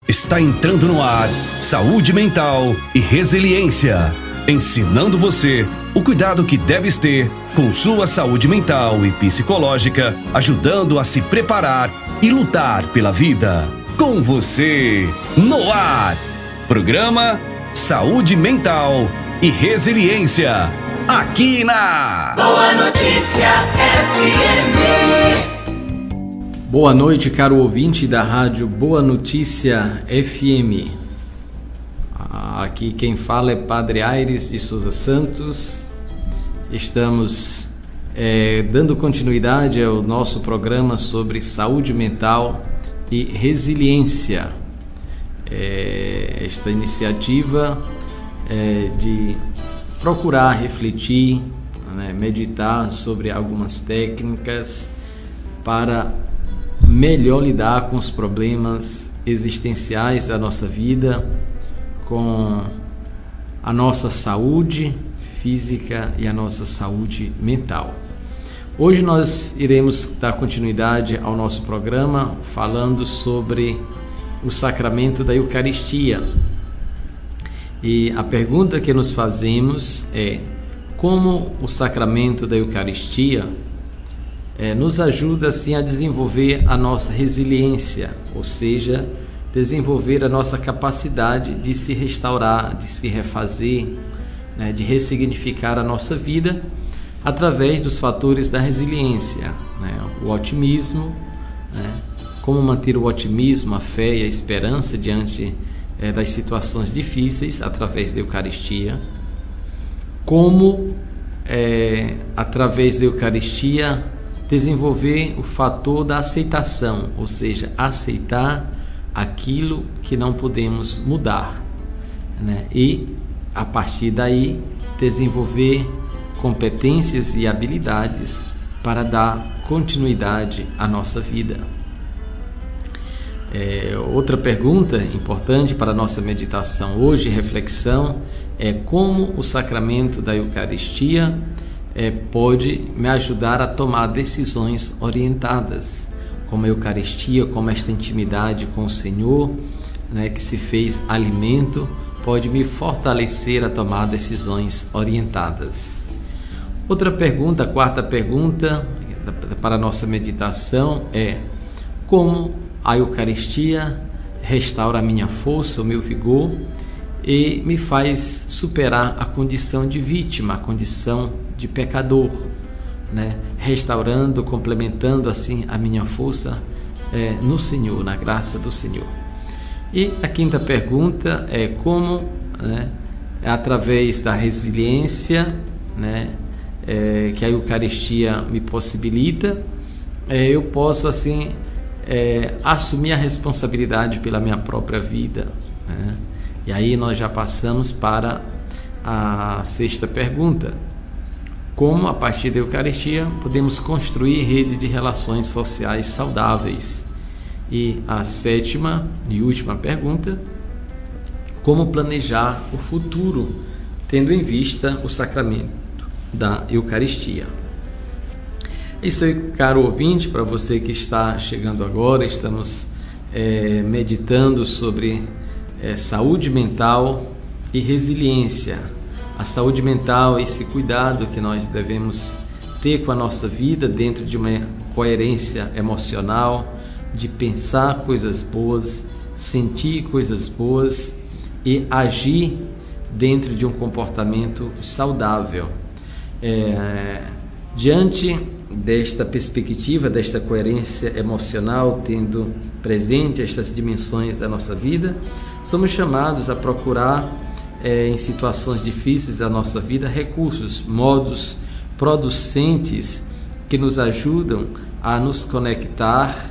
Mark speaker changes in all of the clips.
Speaker 1: Está entrando no ar Saúde Mental e Resiliência, ensinando você o cuidado que deves ter com sua saúde mental e psicológica, ajudando a se preparar e lutar pela vida. Com você, no ar, programa Saúde Mental e Resiliência, aqui na
Speaker 2: Boa Notícia FM.
Speaker 3: Boa noite, caro ouvinte da rádio Boa Notícia FM. Aqui quem fala é Padre Aires de Souza Santos. Estamos dando continuidade ao nosso programa sobre saúde mental e resiliência. Esta iniciativa de procurar refletir, meditar sobre algumas técnicas para melhor lidar com os problemas existenciais da nossa vida, com a nossa saúde física e a nossa saúde mental. Hoje nós iremos dar continuidade ao nosso programa falando sobre o sacramento da Eucaristia. E a pergunta que nos fazemos é: como o sacramento da Eucaristia nos ajuda assim a desenvolver a nossa resiliência, ou seja, desenvolver a nossa capacidade de se restaurar, de se refazer, de ressignificar a nossa vida através dos fatores da resiliência, o otimismo, como manter o otimismo, a fé e a esperança diante das situações difíceis através da Eucaristia, como através da Eucaristia desenvolver o fator da aceitação, ou seja, aceitar aquilo que não podemos mudar, e a partir daí desenvolver competências e habilidades para dar continuidade à nossa vida. Outra pergunta importante para a nossa meditação hoje, reflexão, é como o sacramento da Eucaristia pode me ajudar a tomar decisões orientadas, como a Eucaristia, como esta intimidade com o Senhor, que se fez alimento, pode me fortalecer a tomar decisões orientadas. Outra pergunta, a quarta pergunta para a nossa meditação é: como a Eucaristia restaura a minha força, o meu vigor e me faz superar a condição de vítima, a condição de pecador, restaurando, complementando assim a minha força no Senhor, na graça do Senhor. E a quinta pergunta é como, através da resiliência, que a Eucaristia me possibilita, eu posso assim assumir a responsabilidade pela minha própria vida. E aí nós já passamos para a sexta pergunta: como a partir da Eucaristia podemos construir rede de relações sociais saudáveis? E a sétima e última pergunta: como planejar o futuro tendo em vista o sacramento da Eucaristia? Isso aí, caro ouvinte, para você que está chegando agora, estamos meditando sobre saúde mental e resiliência. A saúde mental, esse cuidado que nós devemos ter com a nossa vida dentro de uma coerência emocional, de pensar coisas boas, sentir coisas boas e agir dentro de um comportamento saudável. Diante desta perspectiva, desta coerência emocional, tendo presente estas dimensões da nossa vida, somos chamados a procurar em situações difíceis da nossa vida recursos, modos producentes que nos ajudam a nos conectar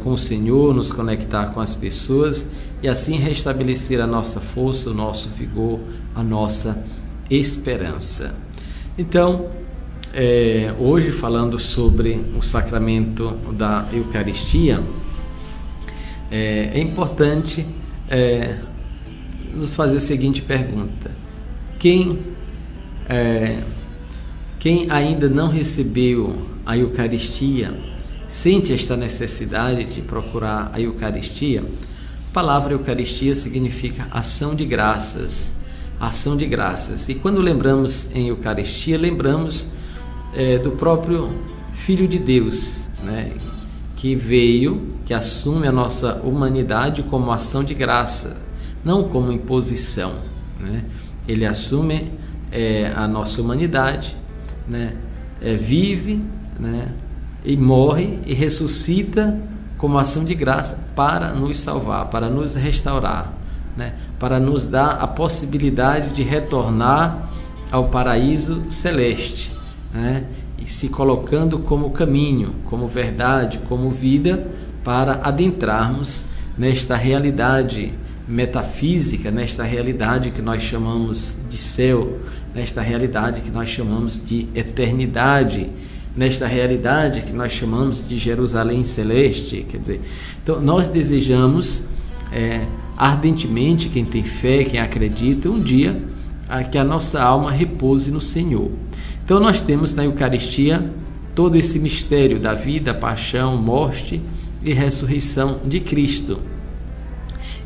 Speaker 3: com o Senhor, nos conectar com as pessoas e assim restabelecer a nossa força, o nosso vigor, a nossa esperança. Então, hoje falando sobre o sacramento da Eucaristia, é importante nos fazer a seguinte pergunta: quem ainda não recebeu a Eucaristia, sente esta necessidade de procurar a Eucaristia, palavra Eucaristia significa ação de graças. Ação de graças. E quando lembramos em Eucaristia, lembramos do próprio Filho de Deus, né? Que veio, que assume a nossa humanidade como ação de graça, não como imposição, né? Ele assume a nossa humanidade, né? Vive, né? E morre e ressuscita como ação de graça para nos salvar, para nos restaurar, né? Para nos dar a possibilidade de retornar ao paraíso celeste, né? E se colocando como caminho, como verdade, como vida, para adentrarmos nesta realidade metafísica, nesta realidade que nós chamamos de céu, nesta realidade que nós chamamos de eternidade, nesta realidade que nós chamamos de Jerusalém celeste. Quer dizer, então nós desejamos ardentemente, quem tem fé, quem acredita, um dia que a nossa alma repouse no Senhor. Então nós temos na Eucaristia todo esse mistério da vida, paixão, morte e ressurreição de Cristo.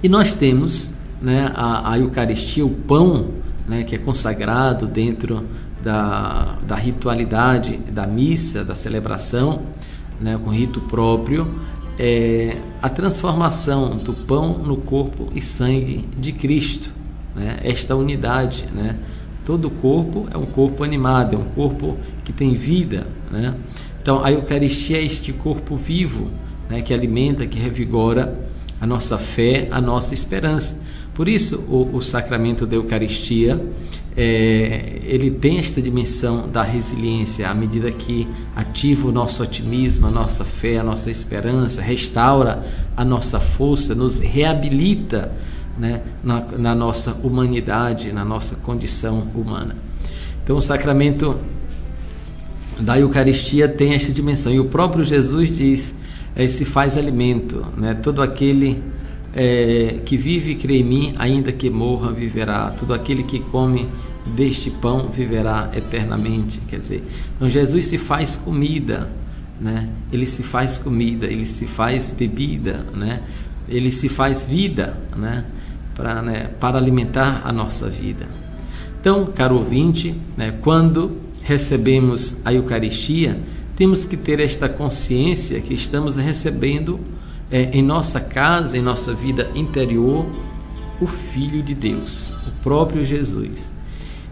Speaker 3: E nós temos, né, a Eucaristia, o pão, né, que é consagrado dentro da ritualidade da missa, da celebração, né, com rito próprio, a transformação do pão no corpo e sangue de Cristo, né, esta unidade, né? Todo corpo é um corpo animado, é um corpo que tem vida, né? Então a Eucaristia é este corpo vivo, né, que alimenta, que revigora a nossa fé, a nossa esperança. Por isso o sacramento da Eucaristia ele tem esta dimensão da resiliência, à medida que ativa o nosso otimismo, a nossa fé, a nossa esperança, restaura a nossa força, nos reabilita, né, na nossa humanidade, na nossa condição humana. Então o sacramento da Eucaristia tem esta dimensão, e o próprio Jesus diz, se faz alimento, né? Todo aquele que vive e crê em mim, ainda que morra, viverá. Todo aquele que come deste pão viverá eternamente. Quer dizer, então Jesus se faz comida, né? Ele se faz comida, ele se faz bebida, né? Ele se faz vida, né? Para alimentar a nossa vida. Então, caro ouvinte, né, quando recebemos a Eucaristia, temos que ter esta consciência que estamos recebendo em nossa casa, em nossa vida interior, o Filho de Deus, o próprio Jesus.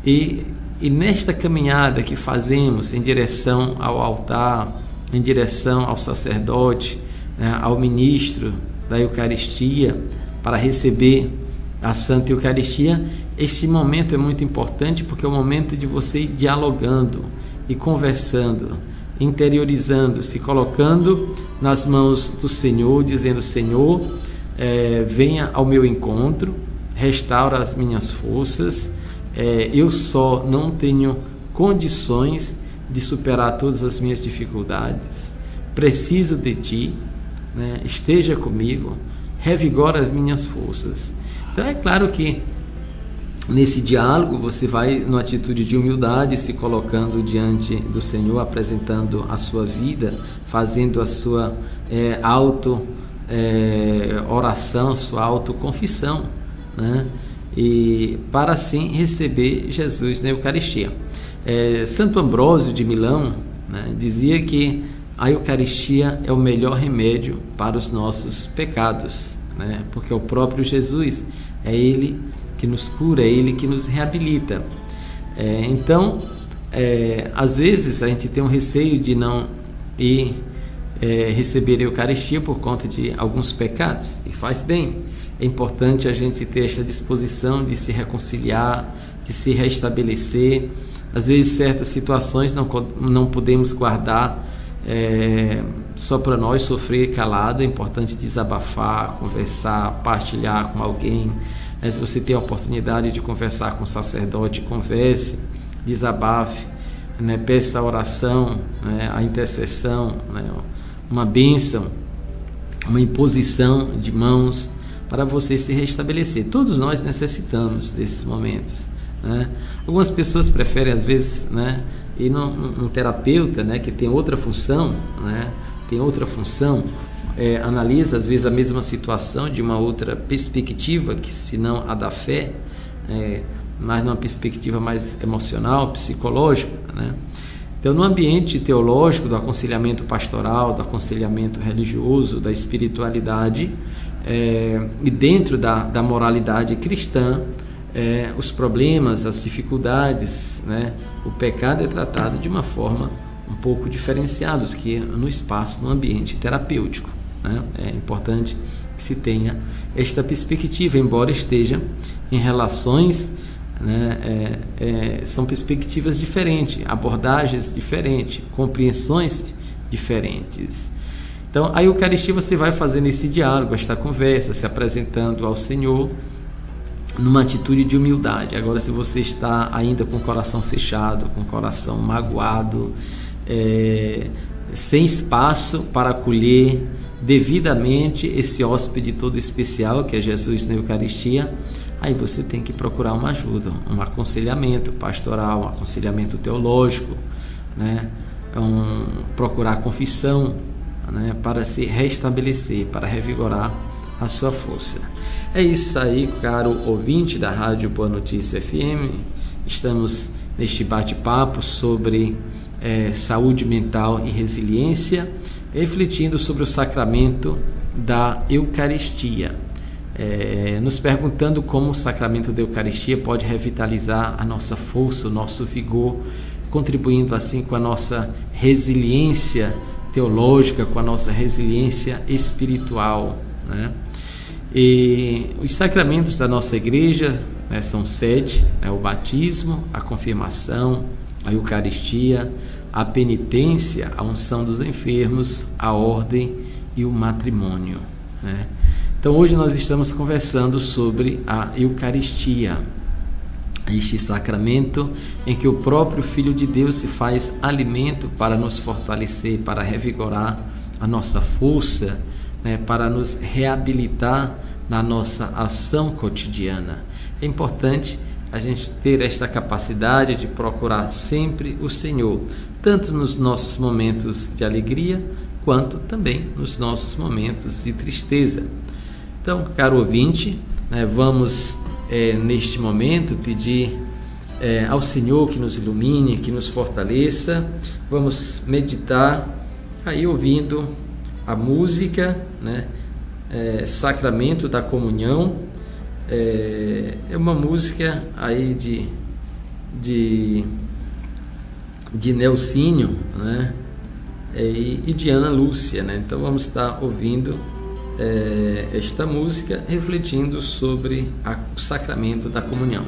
Speaker 3: E nesta caminhada que fazemos em direção ao altar, em direção ao sacerdote, né, ao ministro da Eucaristia, para receber a Santa Eucaristia, este momento é muito importante, porque é o momento de você ir dialogando e conversando, interiorizando, se colocando nas mãos do Senhor, dizendo: Senhor, venha ao meu encontro, restaura as minhas forças, eu só não tenho condições de superar todas as minhas dificuldades, preciso de Ti, né? Esteja comigo, revigora as minhas forças. Então é claro que nesse diálogo você vai numa atitude de humildade, se colocando diante do Senhor, apresentando a sua vida, fazendo a sua oração, sua autoconfissão, né? E para assim receber Jesus na Eucaristia. Santo Ambrósio de Milão, né, dizia que a Eucaristia é o melhor remédio para os nossos pecados, né? Porque é o próprio Jesus, é Ele que nos cura, é Ele que nos reabilita. Então, às vezes a gente tem um receio de não ir receber a Eucaristia por conta de alguns pecados, e faz bem. É importante a gente ter esta disposição de se reconciliar, de se restabelecer. Às vezes certas situações não podemos guardar só para nós, sofrer calado. É importante desabafar, conversar, partilhar com alguém. Se você tem a oportunidade de conversar com o sacerdote, converse, desabafe, né? Peça a oração, né? A intercessão, né? Uma bênção, uma imposição de mãos para você se restabelecer. Todos nós necessitamos desses momentos, né? Algumas pessoas preferem às vezes, né, ir num terapeuta, né, que tem outra função, né, tem outra função, analisa às vezes a mesma situação de uma outra perspectiva, que se não a da fé, mas numa perspectiva mais emocional, psicológica, né? Então, no ambiente teológico, do aconselhamento pastoral, do aconselhamento religioso, da espiritualidade, e dentro da moralidade cristã, os problemas, as dificuldades, né? O pecado é tratado de uma forma um pouco diferenciada do que no espaço, no ambiente terapêutico, né? É importante que se tenha esta perspectiva, embora esteja em relações, né? São perspectivas diferentes, abordagens diferentes, compreensões diferentes. Então, a Eucaristia você vai fazendo esse diálogo, esta conversa, se apresentando ao Senhor numa atitude de humildade. Agora, se você está ainda com o coração fechado, com o coração magoado, sem espaço para acolher devidamente esse hóspede todo especial que é Jesus na Eucaristia, aí você tem que procurar uma ajuda, um aconselhamento pastoral, um aconselhamento teológico, né? Procurar confissão, né? Para se restabelecer, para revigorar a sua força. É isso aí, caro ouvinte da Rádio Boa Notícia FM. Estamos neste bate-papo sobre saúde mental e resiliência, refletindo sobre o sacramento da Eucaristia. Nos perguntando como o sacramento da Eucaristia pode revitalizar a nossa força, o nosso vigor, contribuindo assim com a nossa resiliência teológica, com a nossa resiliência espiritual, né? E os sacramentos da nossa igreja, né, são 7, o batismo, a confirmação, a Eucaristia, a penitência, a unção dos enfermos, a ordem e o matrimônio, né? Então hoje nós estamos conversando sobre a Eucaristia, este sacramento em que o próprio Filho de Deus se faz alimento para nos fortalecer, para revigorar a nossa força, né, para nos reabilitar na nossa ação cotidiana. É importante a gente ter esta capacidade de procurar sempre o Senhor, tanto nos nossos momentos de alegria, quanto também nos nossos momentos de tristeza. Então, caro ouvinte, né, vamos neste momento pedir ao Senhor que nos ilumine, que nos fortaleça. Vamos meditar aí ouvindo a música, né, Sacramento da Comunhão. É uma música aí de Nelsinho, né, e de Ana Lúcia, né? Então vamos estar ouvindo esta música, refletindo sobre o sacramento da comunhão.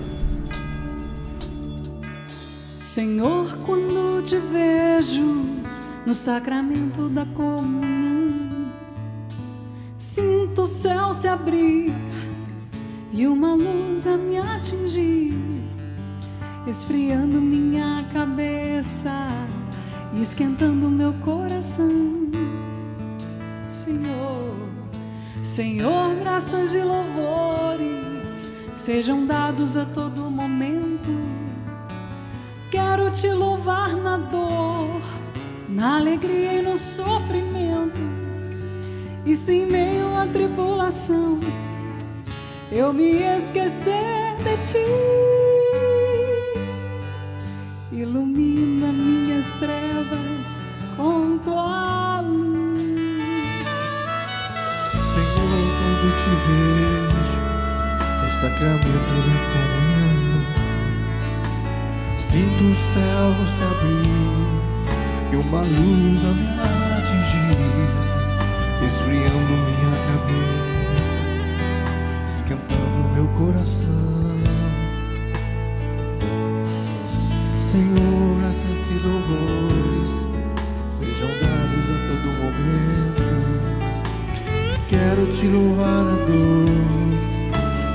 Speaker 2: Senhor, quando te vejo no sacramento da comunhão, sinto o céu se abrir e uma luz a me atingir, esfriando minha cabeça e esquentando meu coração. Senhor, graças e louvores sejam dados a todo momento. Quero te louvar na dor, na alegria e no sofrimento. E se em meio à tribulação eu me esquecer de ti, ilumina minhas trevas com tua luz.
Speaker 4: Senhor, quando te vejo no sacramento da comunhão, sinto o céu se abrir e uma luz a me atingir, esfriando minha cabeça, esquentando meu coração. Senhor, graças e louvores sejam dados a todo momento. Quero te louvar na dor,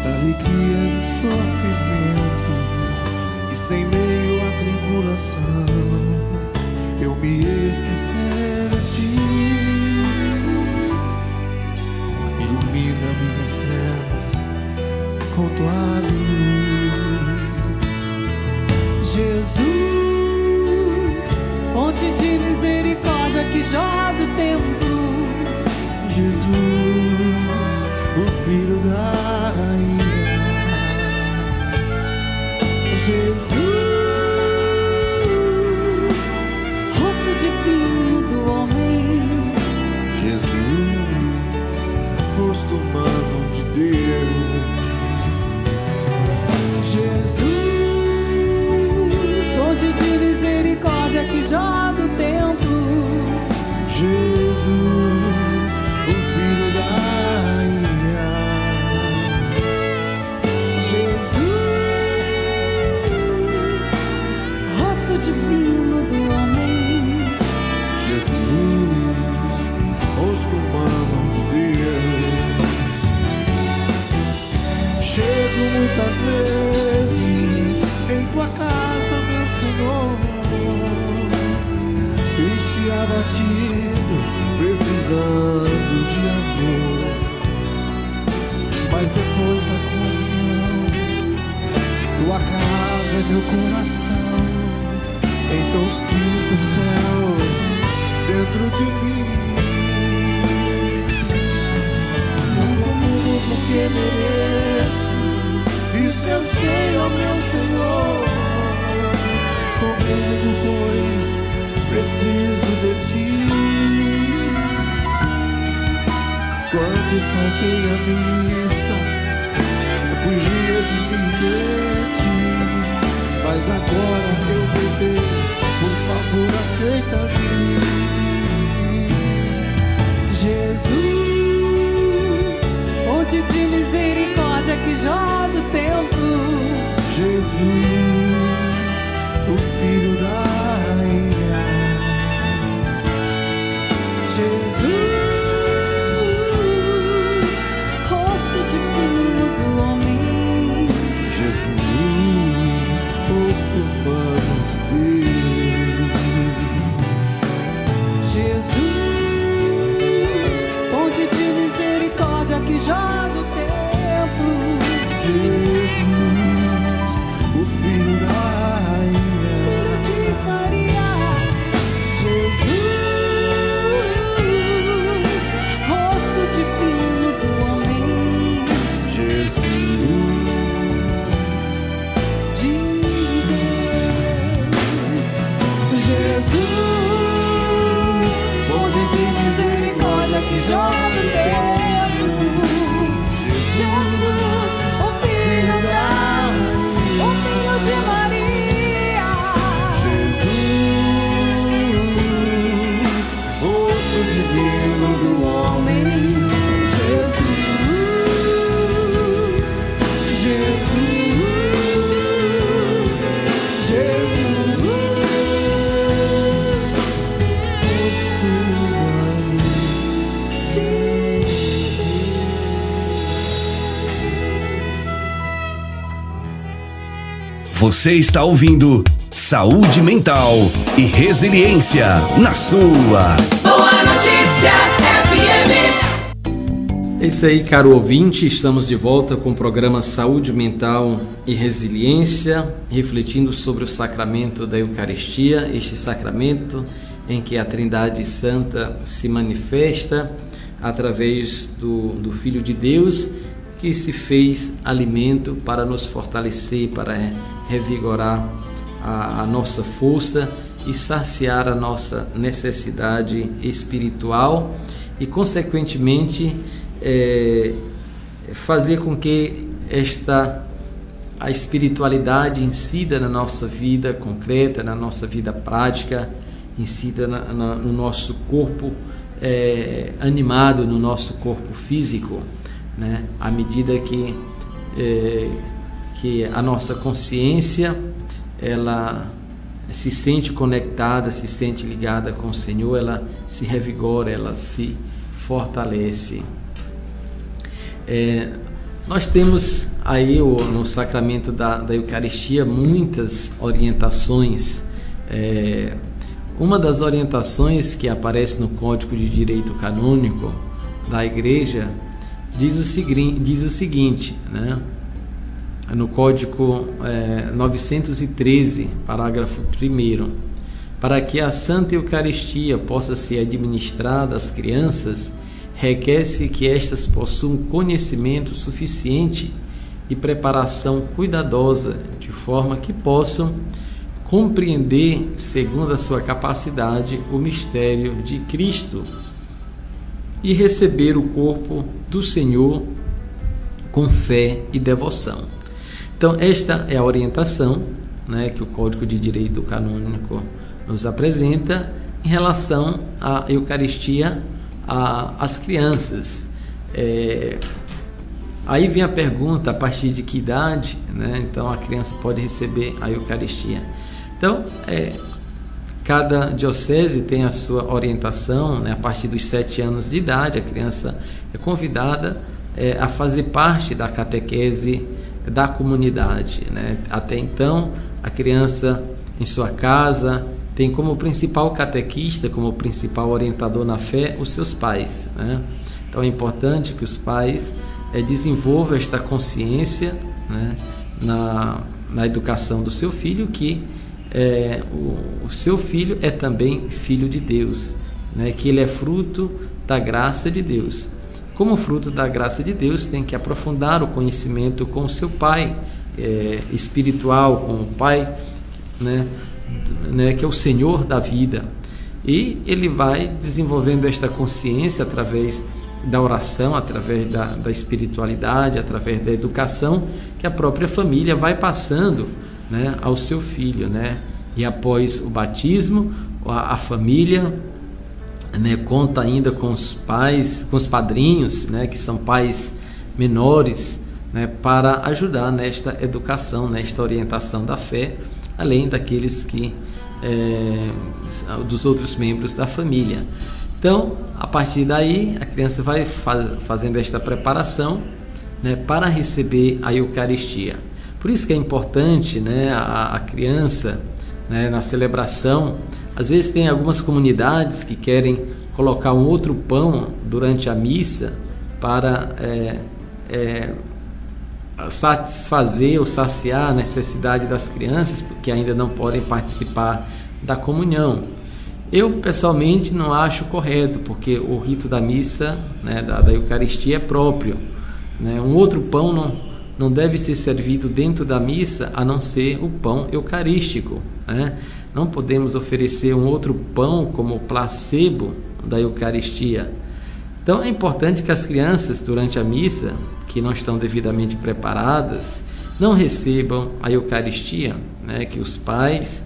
Speaker 4: na alegria e no sofrimento. E sem meio à tribulação eu me esquecer de ti. Ilumina minhas trevas com tua luz.
Speaker 2: Jesus, fonte de misericórdia que jorra do templo,
Speaker 4: Jesus, o Filho da Rainha.
Speaker 2: Jesus, rosto divino do homem.
Speaker 4: Jesus, rosto humano de Deus.
Speaker 2: Jesus, fonte de misericórdia que joga o templo.
Speaker 4: Jesus, o Filho da Rainha.
Speaker 2: Jesus, rosto divino do homem.
Speaker 4: Jesus, rosto humano de Deus. Chego muitas vezes em tua casa, meu Senhor, triste e abatido, precisando de amor. Mas depois da comunhão, tua casa é meu coração. Então sinto o céu dentro de mim. Não comigo porque mereço, isso eu sei, ó meu Senhor. Comigo, pois preciso de ti. Quando faltei a missa, fugia de mim de ti. Mas agora eu voltei, por favor aceita-me.
Speaker 2: Jesus, fonte de misericórdia que joga o templo.
Speaker 4: Jesus, o Filho da Rainha.
Speaker 2: Jesus, rosto divino do homem.
Speaker 4: Jesus, rosto humano de Deus.
Speaker 2: Jesus, fonte de misericórdia que joga o templo.
Speaker 4: Jesus, o Filho da Rainha.
Speaker 2: Filho de Maria. Jesus, rosto divino do homem.
Speaker 4: Jesus,
Speaker 2: De Deus. Jesus, fonte de misericórdia que joga o templo. Jesus, o Filho de Maria.
Speaker 4: Jesus, rosto divino do homem.
Speaker 2: Jesus, Jesus, Jesus,
Speaker 4: Rosto humano.
Speaker 1: Você está ouvindo Saúde Mental e Resiliência na sua.
Speaker 5: Boa Notícia FM.
Speaker 3: É isso aí, caro ouvinte, estamos de volta com o programa Saúde Mental e Resiliência, refletindo sobre o sacramento da Eucaristia, este sacramento em que a Trindade Santa se manifesta através do Filho de Deus, que se fez alimento para nos fortalecer, para revigorar a nossa força e saciar a nossa necessidade espiritual e, consequentemente, fazer com que a espiritualidade incida na nossa vida concreta, na nossa vida prática, incida no nosso corpo animado, no nosso corpo físico, né? À medida que a nossa consciência ela se sente conectada, se sente ligada com o Senhor, ela se revigora, ela se fortalece. Nós temos aí no sacramento da Eucaristia muitas orientações. Uma das orientações que aparece no Código de Direito Canônico da Igreja diz o seguinte, né? No Código 913, parágrafo 1º: para que a Santa Eucaristia possa ser administrada às crianças, requer-se que estas possuam conhecimento suficiente e preparação cuidadosa, de forma que possam compreender, segundo a sua capacidade, o mistério de Cristo e receber o corpo do Senhor com fé e devoção. Então, esta é a orientação, né, que o Código de Direito Canônico nos apresenta em relação à Eucaristia às crianças. Aí vem a pergunta, a partir de que idade, né, então a criança pode receber a Eucaristia? Então, cada diocese tem a sua orientação, né, a partir dos 7 anos de idade, a criança é convidada a fazer parte da catequese da comunidade, né? Até então, a criança em sua casa tem como principal catequista, como principal orientador na fé, os seus pais, né? Então é importante que os pais desenvolvam esta consciência, né, na educação do seu filho, que o seu filho é também filho de Deus, né, que ele é fruto da graça de Deus. Como fruto da graça de Deus, tem que aprofundar o conhecimento com o seu pai espiritual, com o pai, né, que é o Senhor da vida. E ele vai desenvolvendo esta consciência através da oração, através da espiritualidade, através da educação que a própria família vai passando, né, ao seu filho, né? E após o batismo, a família, né, conta ainda com os pais, com os padrinhos, né, que são pais menores, né, para ajudar nesta educação, nesta orientação da fé, além daqueles que dos outros membros da família. Então, a partir daí, a criança vai fazendo esta preparação, né, para receber a Eucaristia. Por isso que é importante, né, a criança, né, na celebração. Às vezes tem algumas comunidades que querem colocar um outro pão durante a missa para satisfazer ou saciar a necessidade das crianças, porque ainda não podem participar da comunhão. Eu, pessoalmente, não acho correto, porque o rito da missa, né, da Eucaristia é próprio, né? Um outro pão não deve ser servido dentro da missa, a não ser o pão eucarístico, né? Não podemos oferecer um outro pão como placebo da Eucaristia. Então é importante que as crianças, durante a missa, que não estão devidamente preparadas, não recebam a Eucaristia, né? Que os pais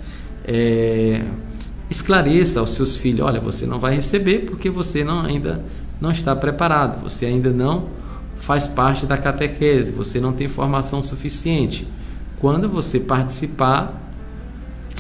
Speaker 3: esclareçam aos seus filhos: olha, você não vai receber porque você ainda não está preparado, você ainda não faz parte da catequese, você não tem formação suficiente. Quando você participar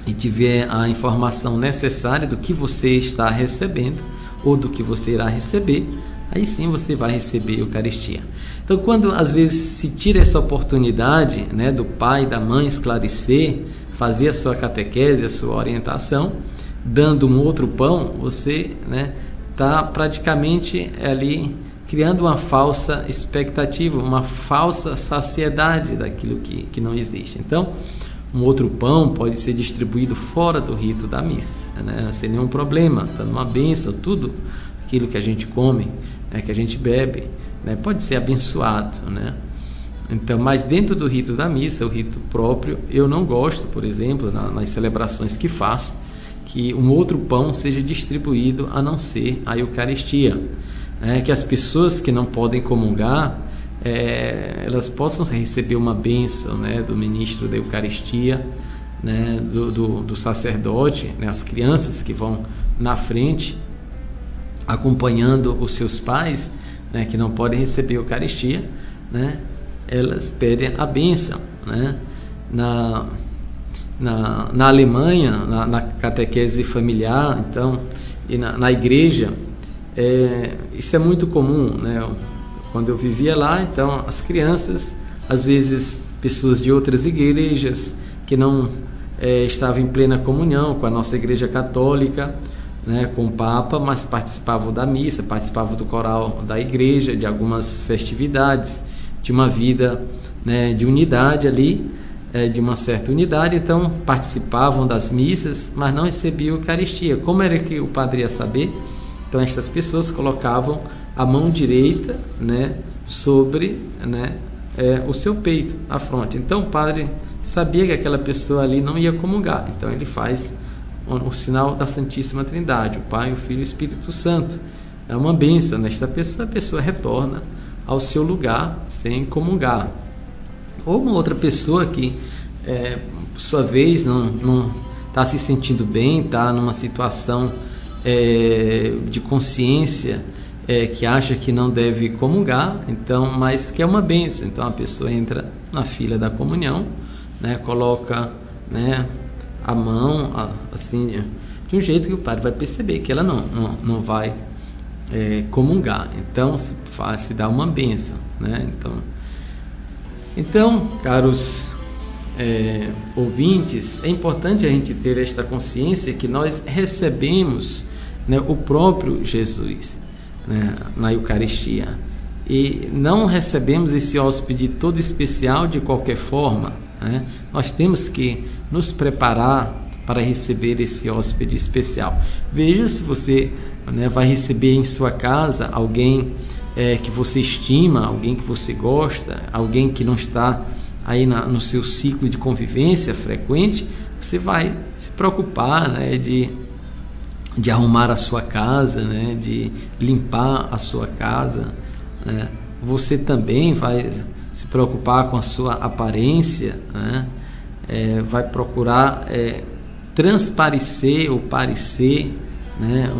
Speaker 3: e tiver a informação necessária do que você está recebendo ou do que você irá receber, aí sim você vai receber a Eucaristia. Então, quando às vezes se tira essa oportunidade, né, do pai e da mãe esclarecer, fazer a sua catequese, a sua orientação, dando um outro pão, você, né, está praticamente ali criando uma falsa expectativa, uma falsa saciedade daquilo que não existe. Então, um outro pão pode ser distribuído fora do rito da missa, né, sem nenhum problema, dando uma bênção. Tudo aquilo que a gente come, né, que a gente bebe, né, pode ser abençoado, né? Então, mas dentro do rito da missa, o rito próprio, eu não gosto, por exemplo, nas celebrações que faço, que um outro pão seja distribuído a não ser a Eucaristia. Que as pessoas que não podem comungar, elas possam receber uma bênção, né, do ministro da Eucaristia, né, do sacerdote, né, as crianças que vão na frente acompanhando os seus pais, né, que não podem receber a Eucaristia, né, elas pedem a bênção, né? Na Alemanha, na catequese familiar, então, e na igreja, isso é muito comum, né? Quando eu vivia lá, então, as crianças, às vezes pessoas de outras igrejas que não estavam em plena comunhão com a nossa igreja católica, né, com o Papa, mas participavam da missa, participavam do coral da igreja, de algumas festividades, de uma vida, né, de unidade ali, de uma certa unidade. Então participavam das missas, mas não recebiam a Eucaristia. Como era que o padre ia saber? Então estas pessoas colocavam a mão direita, né, sobre, né, o seu peito, a fronte. Então o padre sabia que aquela pessoa ali não ia comungar, então ele faz o sinal da Santíssima Trindade, o Pai, o Filho e o Espírito Santo. É uma bênção nesta pessoa, a pessoa retorna ao seu lugar sem comungar. Ou uma outra pessoa que, por sua vez, não está se sentindo bem, está numa situação de consciência, que acha que não deve comungar, então, mas que é uma bênção. Então a pessoa entra na fila da comunhão, né, coloca, né, a mão assim, de um jeito que o padre vai perceber que ela não vai comungar. Então se dá uma bênção, né? Então, caros ouvintes, é importante a gente ter esta consciência que nós recebemos, né, o próprio Jesus, né, na Eucaristia, e não recebemos esse hóspede todo especial de qualquer forma, né? Nós temos que nos preparar para receber esse hóspede especial. Veja se você, né, vai receber em sua casa alguém que você estima, alguém que você gosta, alguém que não está aí no seu ciclo de convivência frequente. Você vai se preocupar, né, de arrumar a sua casa, né, de limpar a sua casa, né? Você também vai se preocupar com a sua aparência, né? Vai procurar transparecer ou parecer, né,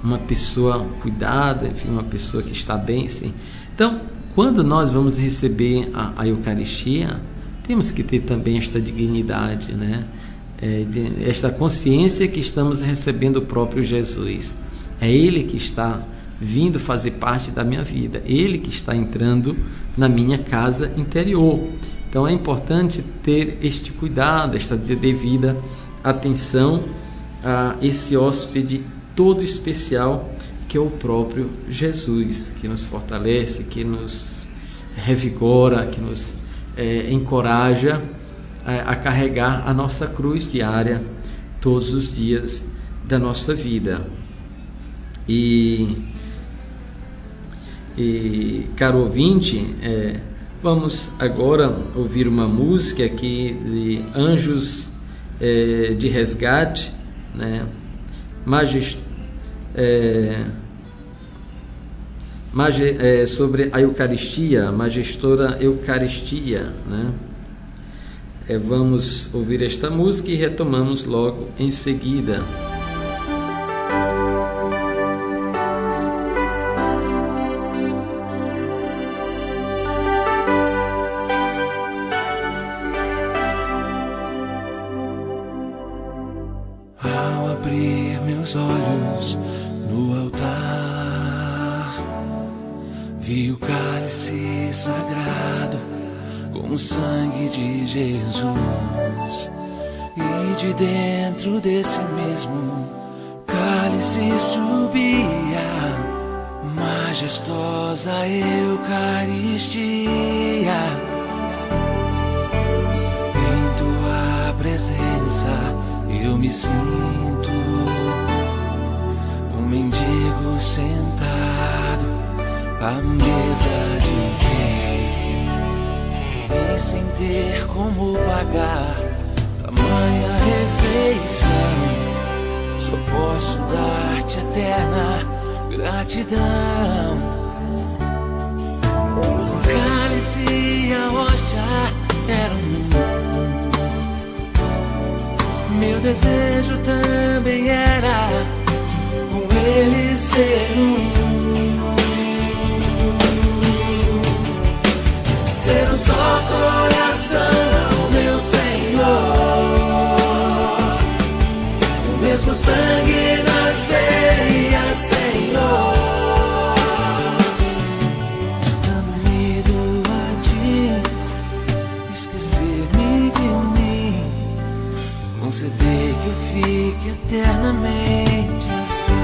Speaker 3: uma pessoa cuidada, enfim, uma pessoa que está bem, sim. Então, quando nós vamos receber a Eucaristia, temos que ter também esta dignidade, né? Esta consciência que estamos recebendo o próprio Jesus. É Ele que está vindo fazer parte da minha vida, Ele que está entrando na minha casa interior. Então é importante ter este cuidado, esta devida atenção a esse hóspede todo especial que é o próprio Jesus, que nos fortalece, que nos revigora, que nos encoraja a carregar a nossa cruz diária todos os dias da nossa vida. E caro ouvinte, vamos agora ouvir uma música aqui de Anjos de Resgate, né? Sobre a Eucaristia, a majestora Eucaristia, né? Vamos ouvir esta música e retomamos logo em seguida.
Speaker 6: Ao abrir meus olhos no altar, vi o cálice sagrado com o sangue de Jesus, e de dentro desse mesmo cálice subia majestosa Eucaristia. Em tua presença eu me sinto um mendigo sentado à mesa de rei, e sem ter como pagar tamanha refeição, só posso dar-te eterna gratidão. O cálice e a hóstia eram meu desejo também era com ele ser ser um só coração, meu Senhor, o mesmo sangue nas veias, Senhor, estando unido a ti, esquecer-me de mim, conceder que eu fique eternamente assim.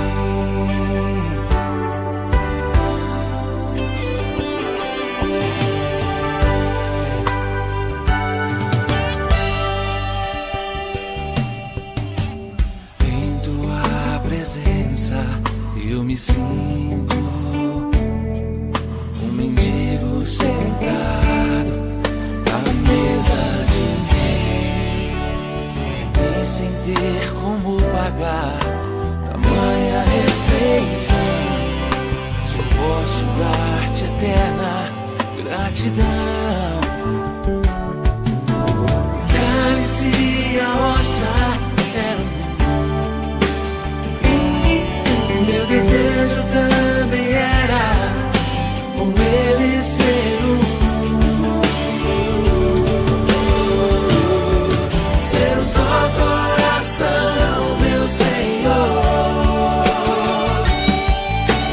Speaker 6: posso dar-te eterna gratidão. O cálice e a hóstia eram meu desejo também era com ele ser ser um só coração, meu Senhor.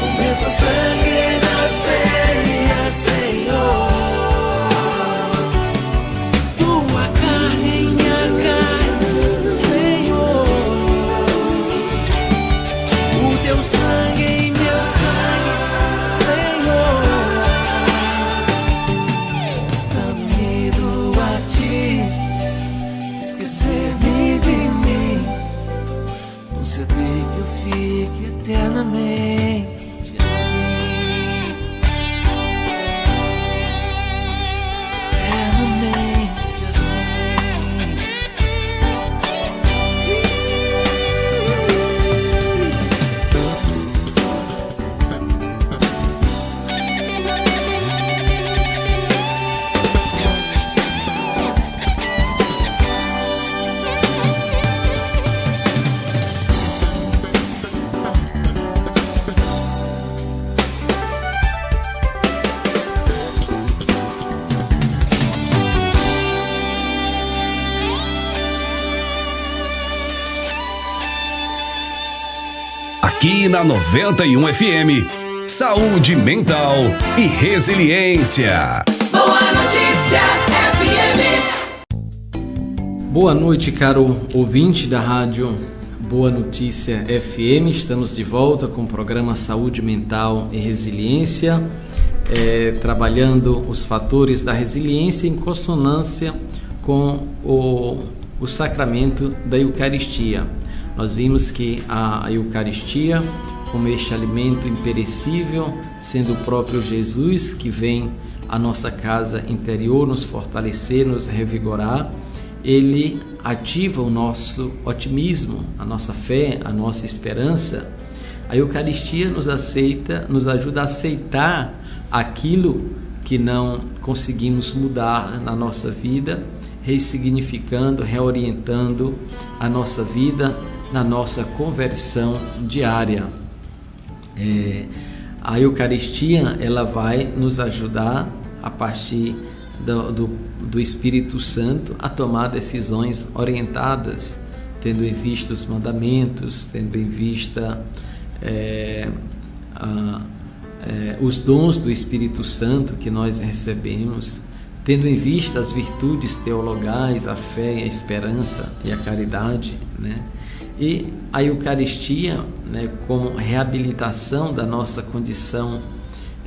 Speaker 6: O mesmo sangue nas veias, Senhor. Tua carne em minha carne, Senhor. O teu sangue em meu sangue, Senhor. Estando unido a ti, esquecer-me de mim, conceder que eu fique eternamente assim, eternamente assim.
Speaker 1: Aqui na 91 FM, saúde mental e resiliência.
Speaker 5: Boa Notícia FM.
Speaker 3: Boa noite, caro ouvinte da rádio Boa Notícia FM. Estamos de volta com o programa Saúde Mental e Resiliência, trabalhando os fatores da resiliência em consonância com o sacramento da Eucaristia. Nós vimos que a Eucaristia, como este alimento imperecível, sendo o próprio Jesus que vem à nossa casa interior nos fortalecer, nos revigorar, ele ativa o nosso otimismo, a nossa fé, a nossa esperança. A Eucaristia nos ajuda a aceitar aquilo que não conseguimos mudar na nossa vida, ressignificando, reorientando a nossa vida na nossa conversão diária. A Eucaristia, ela vai nos ajudar a partir do Espírito Santo a tomar decisões orientadas, tendo em vista os mandamentos, tendo em vista os dons do Espírito Santo que nós recebemos, tendo em vista as virtudes teologais, a fé, a esperança e a caridade, né? E a Eucaristia, né, como reabilitação da nossa condição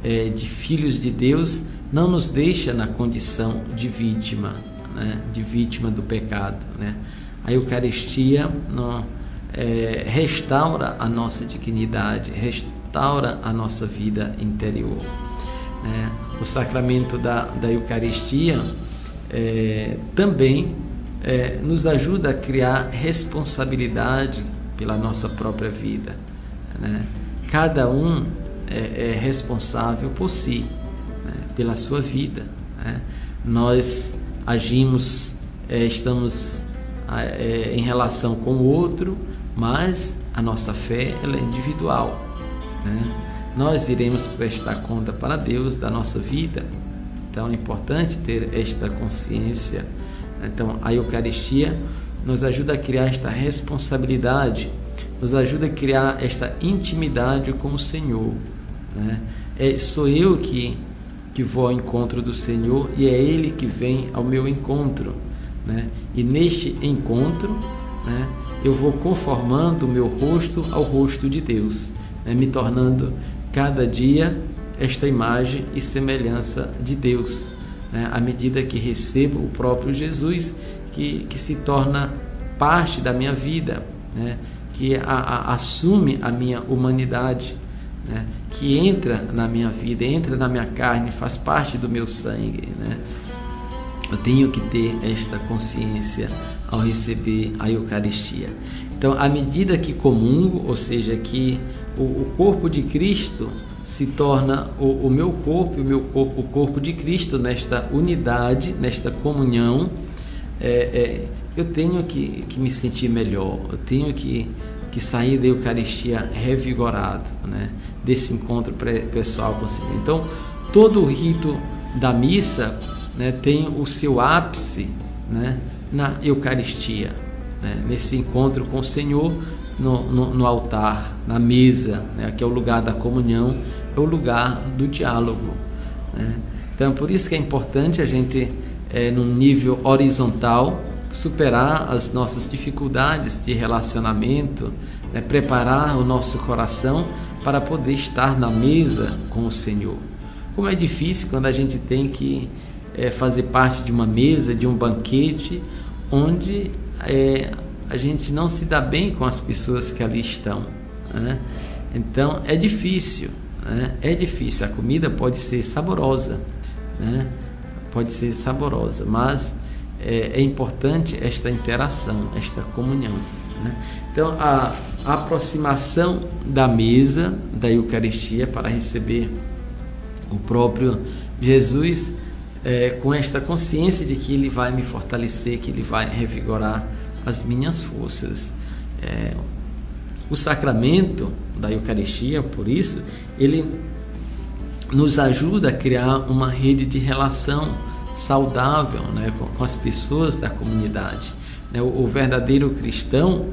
Speaker 3: de filhos de Deus, não nos deixa na condição de vítima, né, de vítima do pecado, né? A Eucaristia restaura a nossa dignidade, restaura a nossa vida interior, né? O sacramento da Eucaristia também nos ajuda a criar responsabilidade pela nossa própria vida, né? Cada um é responsável por si, né? Pela sua vida, né? Nós agimos, estamos em relação com o outro, mas a nossa fé ela é individual, né? Nós iremos prestar conta para Deus da nossa vida, então é importante ter esta consciência. Então a Eucaristia nos ajuda a criar esta responsabilidade, nos ajuda a criar esta intimidade com o Senhor, né? Sou eu que vou ao encontro do Senhor e é Ele que vem ao meu encontro, né? E neste encontro, né, eu vou conformando o meu rosto ao rosto de Deus, né, me tornando cada dia esta imagem e semelhança de Deus, né, à medida que recebo o próprio Jesus, que se torna parte da minha vida, né, que assume a minha humanidade, né, que entra na minha vida, entra na minha carne, faz parte do meu sangue, né? Eu tenho que ter esta consciência ao receber a Eucaristia. Então, à medida que comungo, ou seja, que o corpo de Cristo se torna o meu corpo, o corpo de Cristo, nesta unidade, nesta comunhão, eu tenho que me sentir melhor, eu tenho que sair da Eucaristia revigorado, né? Desse encontro pessoal com o Senhor. Então, todo o rito da missa, né, tem o seu ápice, né, na Eucaristia, né? Nesse encontro com o Senhor no altar, na mesa, né, que é o lugar da comunhão, é o lugar do diálogo, né? Então, por isso que é importante a gente, num nível horizontal, superar as nossas dificuldades de relacionamento, né, preparar o nosso coração para poder estar na mesa com o Senhor. Como é difícil quando a gente tem que fazer parte de uma mesa, de um banquete, onde a gente não se dá bem com as pessoas que ali estão, né? Então é difícil, né? É difícil. A comida pode ser saborosa, né? Pode ser saborosa, mas é importante esta interação, esta comunhão, né? Então a aproximação da mesa da Eucaristia para receber o próprio Jesus, com esta consciência de que Ele vai me fortalecer, que Ele vai revigorar as minhas forças. O sacramento da Eucaristia, por isso, ele nos ajuda a criar uma rede de relação saudável, né, com as pessoas da comunidade, né? O verdadeiro cristão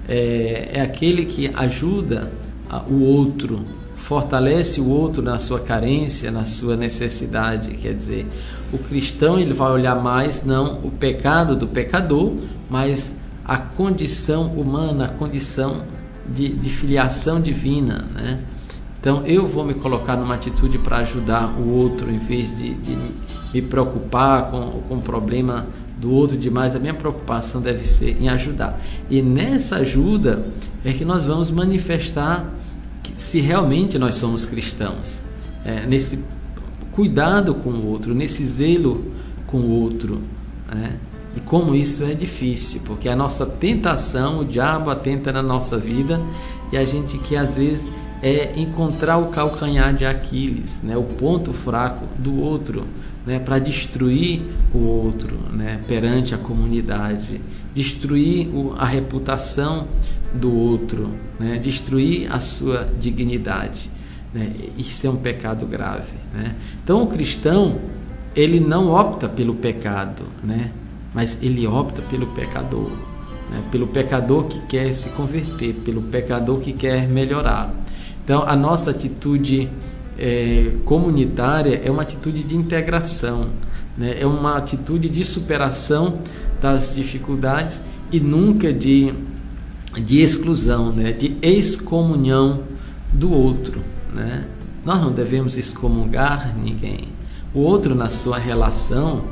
Speaker 3: é aquele que ajuda o outro, fortalece o outro na sua carência, na sua necessidade. Quer dizer, o cristão, ele vai olhar mais não o pecado do pecador, mas a condição humana, a condição de filiação divina, né? Então eu vou me colocar numa atitude para ajudar o outro, em vez de me preocupar com o problema do outro demais. A minha preocupação deve ser em ajudar. E nessa ajuda é que nós vamos manifestar se realmente nós somos cristãos, nesse cuidado com o outro, nesse zelo com o outro, né? E como isso é difícil, porque a nossa tentação, o diabo atenta na nossa vida, e a gente quer às vezes encontrar o calcanhar de Aquiles, né? O ponto fraco do outro, né? Para destruir o outro, né? Perante a comunidade, destruir a reputação do outro, né? Destruir a sua dignidade, né? Isso é um pecado grave, né? Então o cristão, ele não opta pelo pecado, né? Mas ele opta pelo pecador, né? Pelo pecador que quer se converter, pelo pecador que quer melhorar. Então a nossa atitude comunitária é uma atitude de integração, né? É uma atitude de superação das dificuldades e nunca de exclusão, né? De excomunhão do outro, né? Nós não devemos excomungar ninguém. O outro, na sua relação,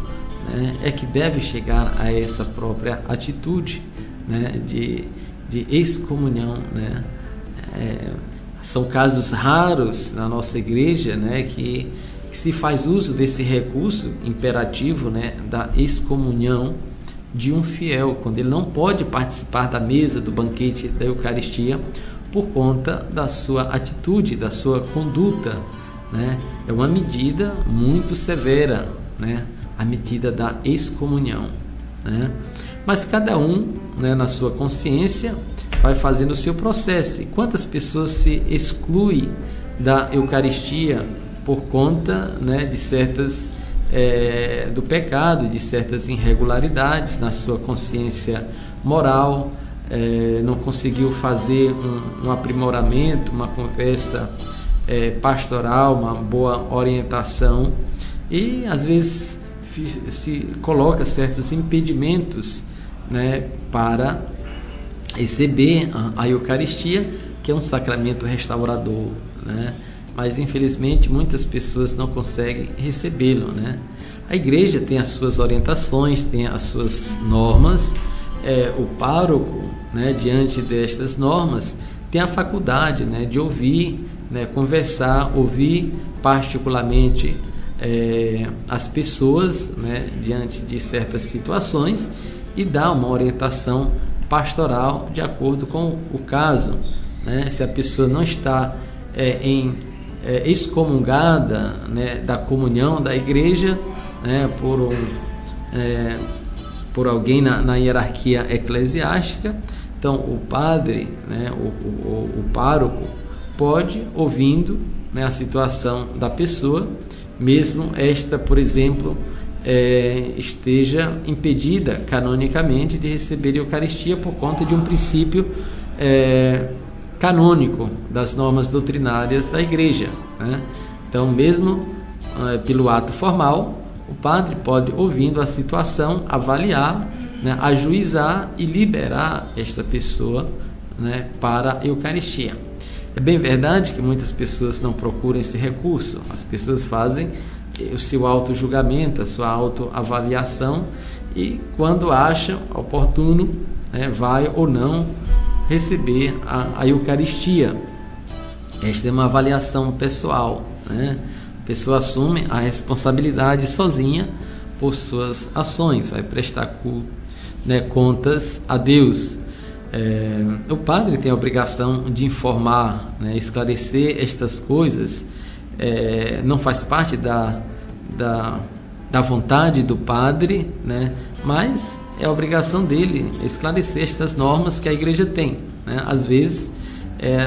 Speaker 3: né, é que deve chegar a essa própria atitude, né? De excomunhão, né? São casos raros na nossa igreja, né? Que se faz uso desse recurso imperativo, né? Da excomunhão de um fiel, quando ele não pode participar da mesa, do banquete da Eucaristia, por conta da sua atitude, da sua conduta, né? É uma medida muito severa, né? A medida da excomunhão, né? Mas cada um, né, na sua consciência, vai fazendo o seu processo. E quantas pessoas se excluem da Eucaristia por conta, né, de certas do pecado, de certas irregularidades na sua consciência moral, não conseguiu fazer um aprimoramento, uma conversa pastoral, uma boa orientação, e às vezes se coloca certos impedimentos, né, para receber a Eucaristia, que é um sacramento restaurador, né? Mas infelizmente muitas pessoas não conseguem recebê-lo, né? A igreja tem as suas orientações, tem as suas normas, o pároco, né, diante destas normas, tem a faculdade, né, de ouvir, né, conversar, ouvir particularmente as pessoas, né, diante de certas situações, e dar uma orientação pastoral de acordo com o caso, né? Se a pessoa não está em excomungada, né, da comunhão da igreja, né, por alguém na hierarquia eclesiástica. Então o padre, né, o pároco, pode, ouvindo, né, a situação da pessoa, mesmo esta, por exemplo, esteja impedida canonicamente de receber a Eucaristia por conta de um princípio canônico das normas doutrinárias da igreja, né? Então, mesmo pelo ato formal, o padre pode, ouvindo a situação, avaliar, né, ajuizar e liberar esta pessoa, né, para a Eucaristia. É bem verdade que muitas pessoas não procuram esse recurso. As pessoas fazem o seu auto-julgamento, a sua autoavaliação, e quando acham oportuno, né, vai ou não receber a Eucaristia. Esta é uma avaliação pessoal, né? A pessoa assume a responsabilidade sozinha por suas ações, vai prestar culto, né, contas a Deus. O padre tem a obrigação de informar, né, esclarecer estas coisas. Não faz parte da vontade do padre, né, mas é a obrigação dele esclarecer estas normas que a igreja tem, né? Às vezes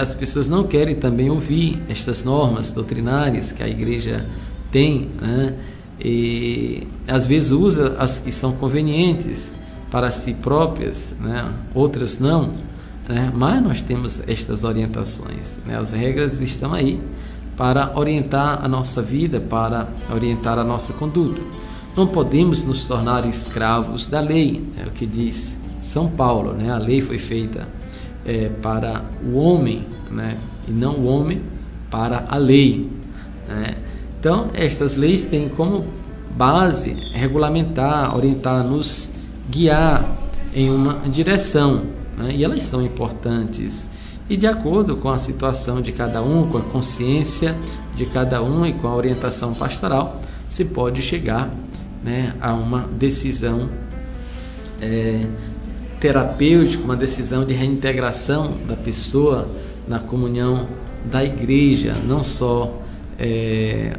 Speaker 3: as pessoas não querem também ouvir estas normas doutrinárias que a igreja tem, né? E às vezes usa as que são convenientes para si próprias, né? Outras não, né? Mas nós temos estas orientações, né? As regras estão aí para orientar a nossa vida, para orientar a nossa conduta. Não podemos nos tornar escravos da lei, é o que diz São Paulo, né? A lei foi feita para o homem, né? E não o homem para a lei, né? Então, estas leis têm como base regulamentar, orientar, nos guiar em uma direção, né? E elas são importantes. E de acordo com a situação de cada um, com a consciência de cada um e com a orientação pastoral, se pode chegar, né, a uma decisão terapêutica, uma decisão de reintegração da pessoa na comunhão da igreja, não só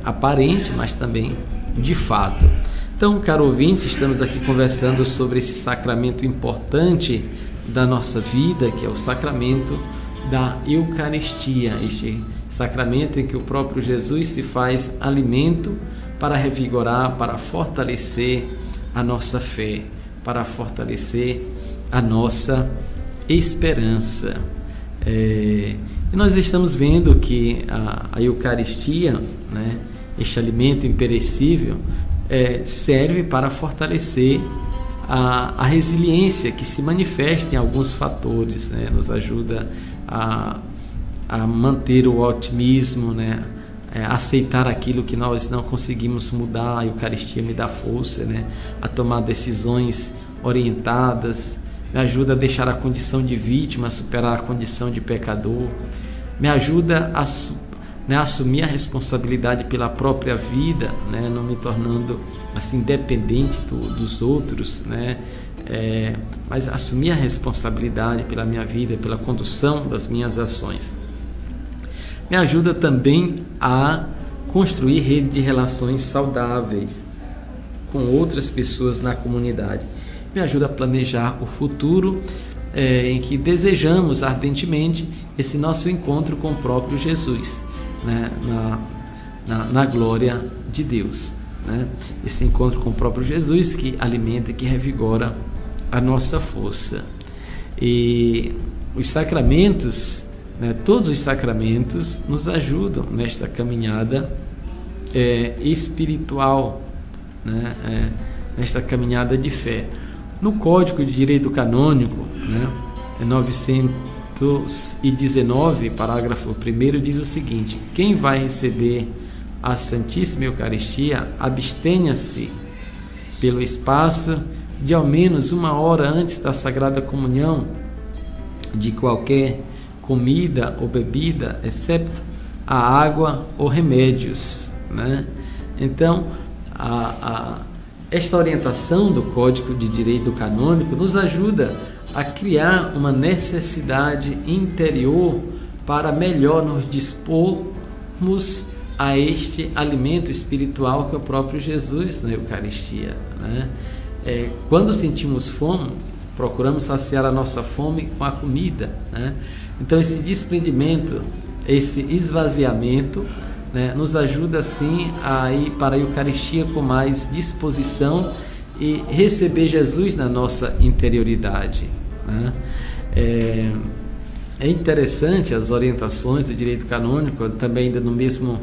Speaker 3: aparente, mas também de fato. Então, caro ouvinte, estamos aqui conversando sobre esse sacramento importante da nossa vida, que é o sacramento da Eucaristia, este sacramento em que o próprio Jesus se faz alimento para revigorar, para fortalecer a nossa fé, para fortalecer a nossa esperança. E nós estamos vendo que a Eucaristia, né, este alimento imperecível, serve para fortalecer a resiliência que se manifesta em alguns fatores, né? Nos ajuda a manter o otimismo, né? Aceitar aquilo que nós não conseguimos mudar. A Eucaristia me dá força, né, a tomar decisões orientadas, me ajuda a deixar a condição de vítima, a superar a condição de pecador, me ajuda a assumir a responsabilidade pela própria vida, né, não me tornando assim dependente dos outros, né, mas assumir a responsabilidade pela minha vida, pela condução das minhas ações. Me ajuda também a construir rede de relações saudáveis com outras pessoas na comunidade. Me ajuda a planejar o futuro em que desejamos ardentemente esse nosso encontro com o próprio Jesus, né, na glória de Deus, né? Esse encontro com o próprio Jesus que alimenta, que revigora a nossa força. E os sacramentos, né, todos os sacramentos nos ajudam nesta caminhada espiritual, né, nesta caminhada de fé. No Código de Direito Canônico, né, 919, parágrafo 1º, diz o seguinte: quem vai receber a Santíssima Eucaristia, abstenha-se pelo espaço de ao menos 1 hora antes da Sagrada Comunhão de qualquer comida ou bebida, excepto a água ou remédios, né? Então, esta orientação do Código de Direito Canônico nos ajuda a criar uma necessidade interior para melhor nos dispor chegarmos a este alimento espiritual que é o próprio Jesus na Eucaristia, né? Quando sentimos fome, procuramos saciar a nossa fome com a comida, né? Então esse desprendimento, esse esvaziamento, né, nos ajuda sim a ir para a Eucaristia com mais disposição e receber Jesus na nossa interioridade, né? É interessante as orientações do direito canônico, também ainda no mesmo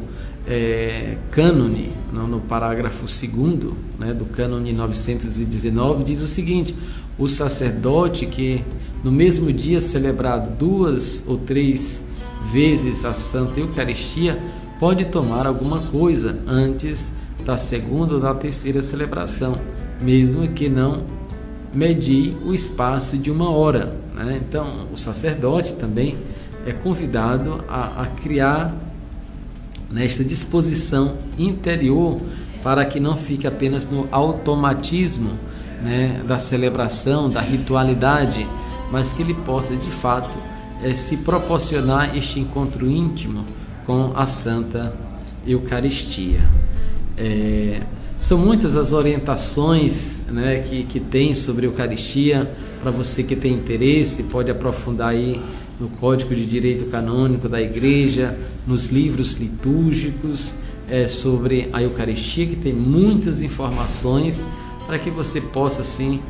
Speaker 3: cânone, no parágrafo 2º, né, do cânone 919, diz o seguinte: o sacerdote que no mesmo dia celebrar 2 ou 3 vezes a Santa Eucaristia pode tomar alguma coisa antes da 2ª ou da 3ª celebração, mesmo que não medie o espaço de 1 hora, né? Então o sacerdote também é convidado a criar nesta disposição interior para que não fique apenas no automatismo, né, da celebração, da ritualidade, mas que ele possa de fato se proporcionar este encontro íntimo com a Santa Eucaristia. São muitas as orientações, né, que tem sobre a Eucaristia. Para você que tem interesse, pode aprofundar aí no Código de Direito Canônico da Igreja, nos livros litúrgicos sobre a Eucaristia, que tem muitas informações para que você possa assim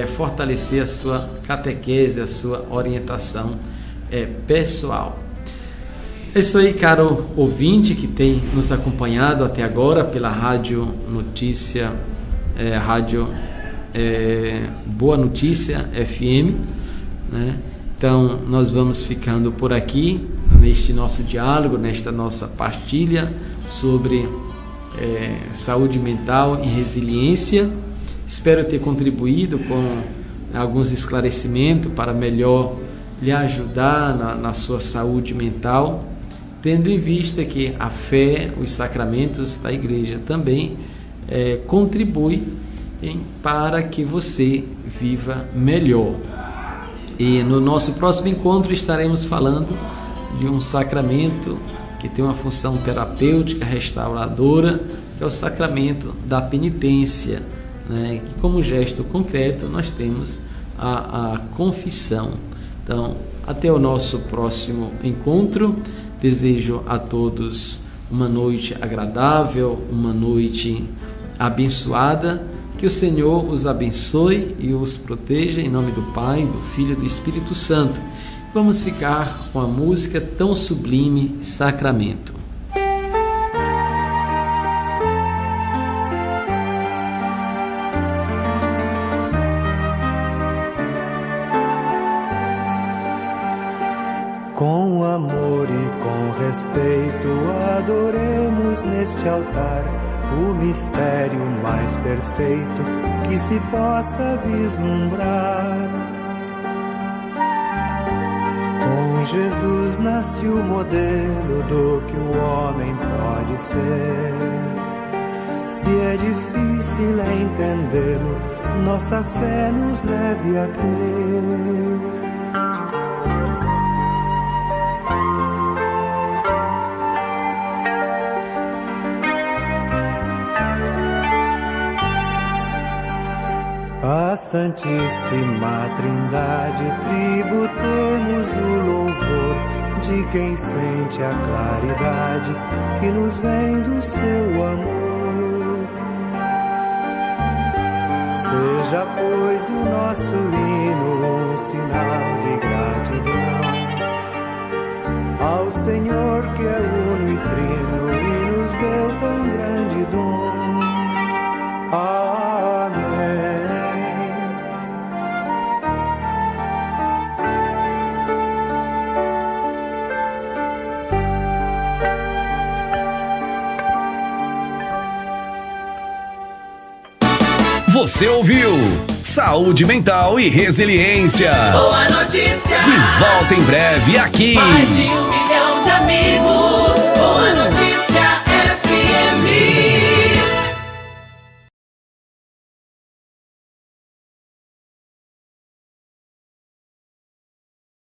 Speaker 3: fortalecer a sua catequese, a sua orientação pessoal. É isso aí, caro ouvinte que tem nos acompanhado até agora pela Rádio Notícia, Boa Notícia FM, né? Então nós vamos ficando por aqui neste nosso diálogo, nesta nossa partilha sobre saúde mental e resiliência. Espero ter contribuído com alguns esclarecimentos para melhor lhe ajudar na sua saúde mental, tendo em vista que a fé, os sacramentos da Igreja também contribuem para que você viva melhor. E no nosso próximo encontro estaremos falando de um sacramento que tem uma função terapêutica, restauradora, que é o sacramento da penitência, né? Que como gesto concreto nós temos a confissão. Então, até o nosso próximo encontro. Desejo a todos uma noite agradável, uma noite abençoada. Que o Senhor os abençoe e os proteja, em nome do Pai, do Filho e do Espírito Santo. Vamos ficar com a música tão sublime, Sacramento.
Speaker 4: Com amor e com respeito adoremos neste altar o mistério mais perfeito que se possa vislumbrar. Com Jesus nasce o modelo do que o homem pode ser. Se é difícil entendê-lo, nossa fé nos leve a crer. A Santíssima Trindade tributemos o louvor de quem sente a claridade que nos vem do seu amor. Seja, pois, o nosso hino um sinal de gratidão ao Senhor que é uno e trino e nos deu tão grande dom. Amém.
Speaker 1: Você ouviu Saúde Mental e Resiliência.
Speaker 5: Boa notícia.
Speaker 1: De volta em breve aqui.
Speaker 5: Mais de 1 milhão de amigos.